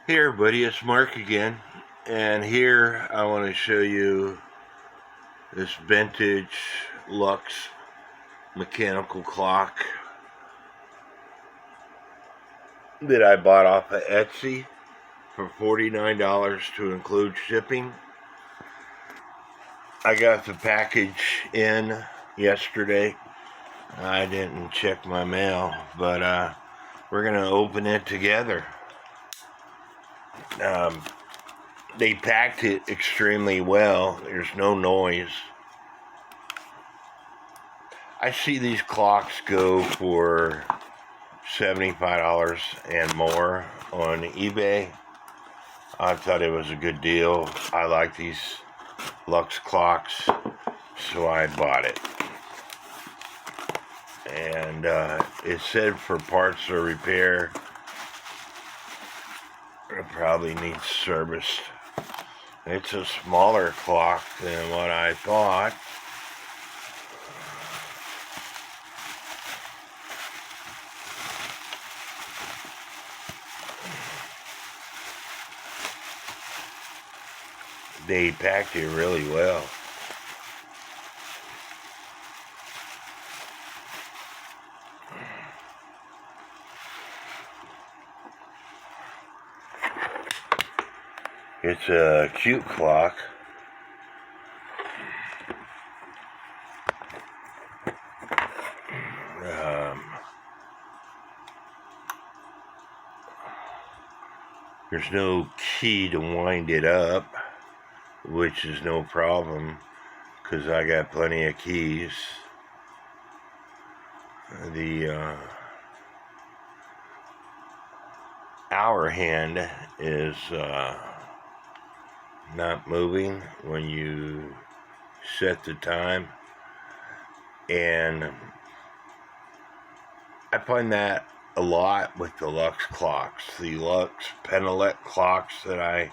Hey everybody, it's Mark again, and here I want to show you this vintage Lux mechanical clock that I bought off of Etsy for $49 to include shipping. I got the package in yesterday. I didn't check my mail, but we're going to open it together. They packed it extremely well. There's no noise. I see these clocks go for $75 and more on eBay. I thought it was a good deal. I like these Lux clocks, so I bought it. And it said for parts or repair, it probably needs serviced. It's a smaller clock than what I thought. They packed it really well. It's a cute clock. There's no key to wind it up, which is no problem because I got plenty of keys. The hour hand is not moving when you set the time, and I find that a lot with the Lux clocks. The Lux Pendelete clocks that I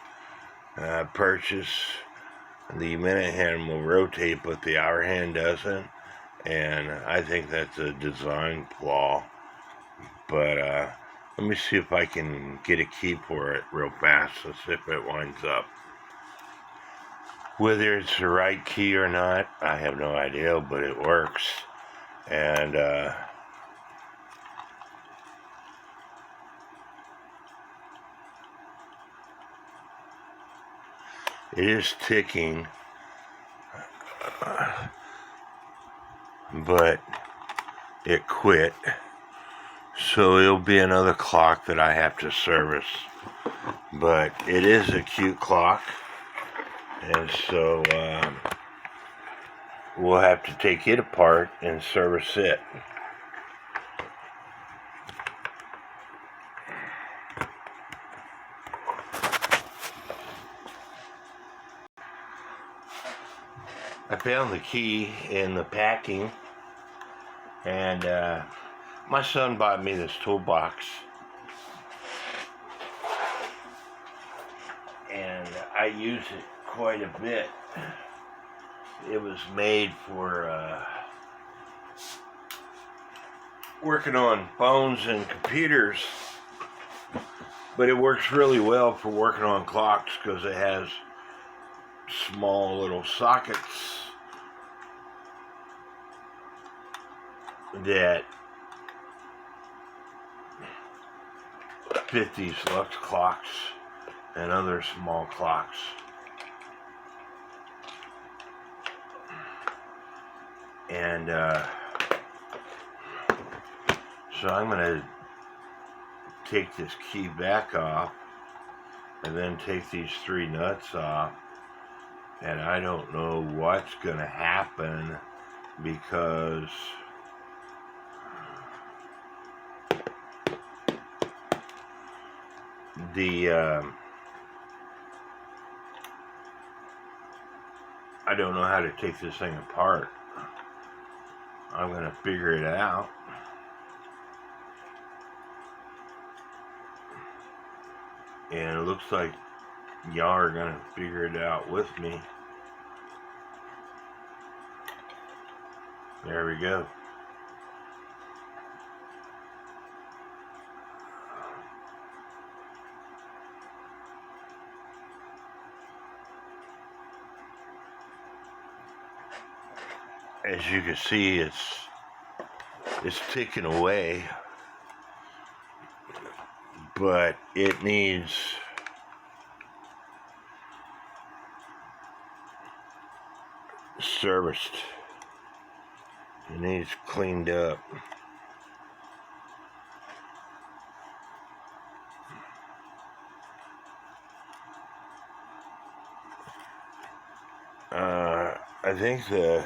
purchase, the minute hand will rotate, but the hour hand doesn't, and I think that's a design flaw. But let me see if I can get a key for it real fast. Let's see if it winds up. Whether it's the right key or not, I have no idea, but it works. And it is ticking, but it quit. So it'll be another clock that I have to service. But it is a cute clock. And so we'll have to take it apart and service it. I found the key in the packing, and my son bought me this toolbox, and I use it quite a bit. It was made for working on phones and computers, but it works really well for working on clocks because it has small little sockets that fit these Lux clocks and other small clocks. And so I'm going to take this key back off and then take these 3 nuts off, and I don't know what's going to happen because I don't know how to take this thing apart. I'm going to figure it out. And it looks like y'all are going to figure it out with me. There we go. as you can see, it's ticking away, but it needs serviced. It needs cleaned up. I think the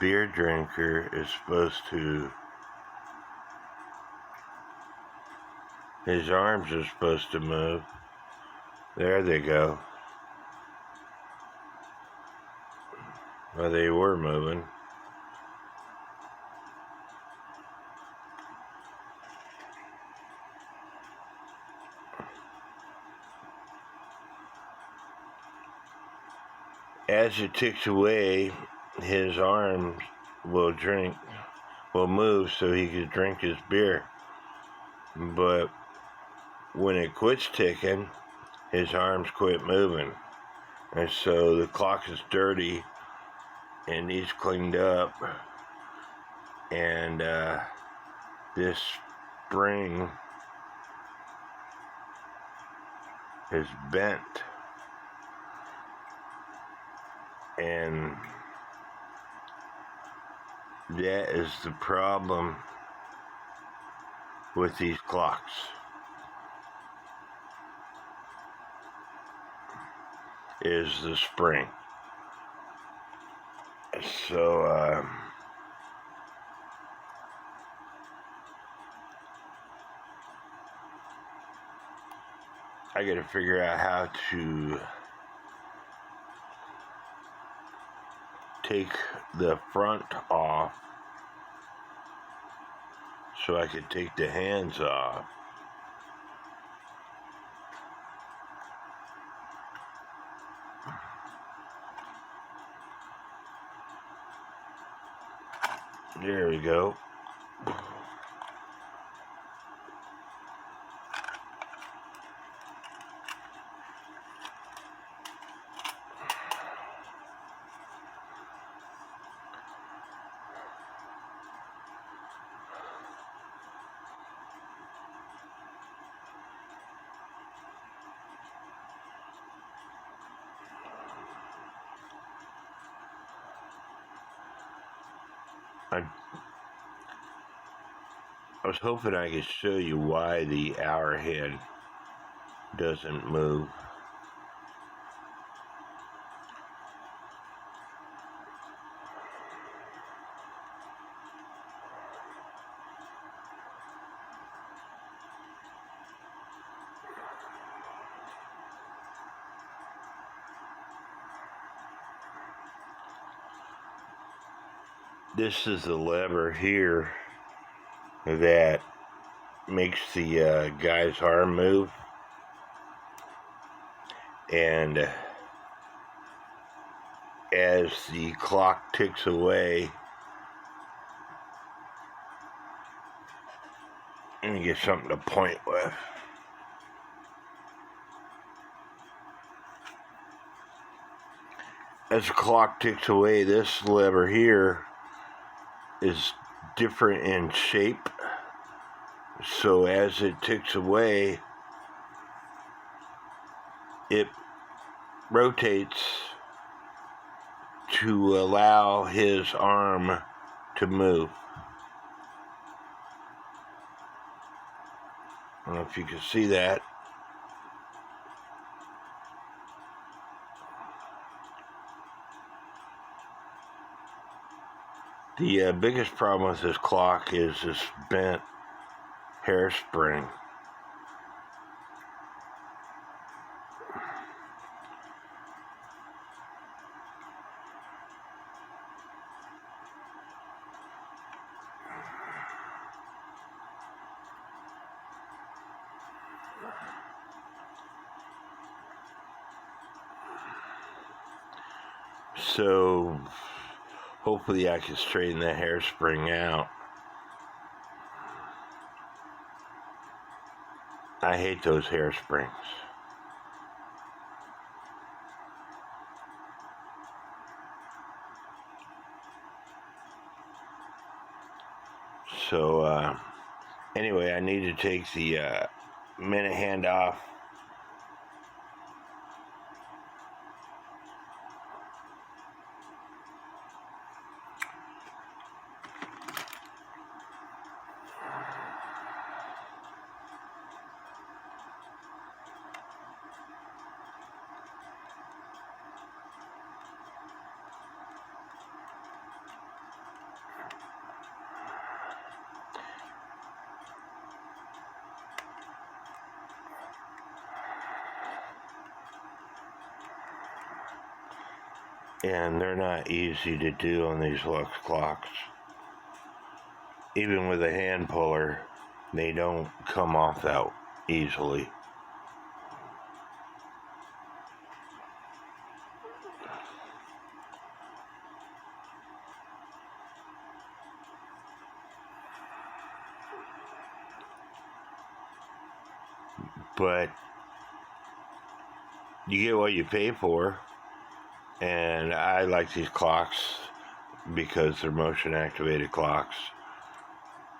beer drinker is supposed to, his arms are supposed to move. There they go. Well, they were moving. As it ticks away, his arms will move so he can drink his beer. But when it quits ticking, his arms quit moving. And so the clock is dirty and needs cleaned up. And this spring is bent. And that is the problem with these clocks. Is the spring. So I gotta figure out how to take the front off so I could take the hands off. There we go. I was hoping I could show you why the hour head doesn't move. This is the lever here that makes the guy's arm move, and as the clock ticks away, let me get something to point with. As the clock ticks away, this lever here is different in shape. So as it ticks away, it rotates to allow his arm to move. I don't know if you can see that. The biggest problem with this clock is this bent hairspring. So hopefully I can straighten that hairspring out. I hate those hairsprings. So, anyway, I need to take the minute hand off. And they're not easy to do on these Lux clocks. Even with a hand puller, they don't come off that easily. But you get what you pay for. And I like these clocks because they're motion activated clocks.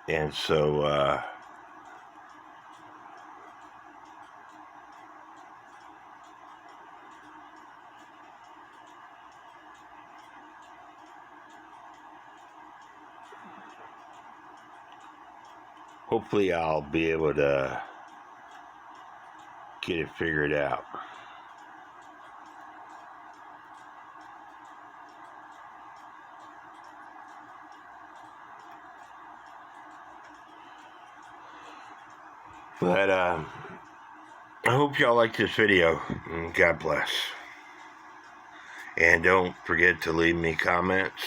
And so, hopefully I'll be able to get it figured out. But I hope y'all like this video. God bless. And don't forget to leave me comments.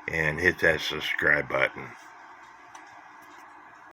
And hit that subscribe button.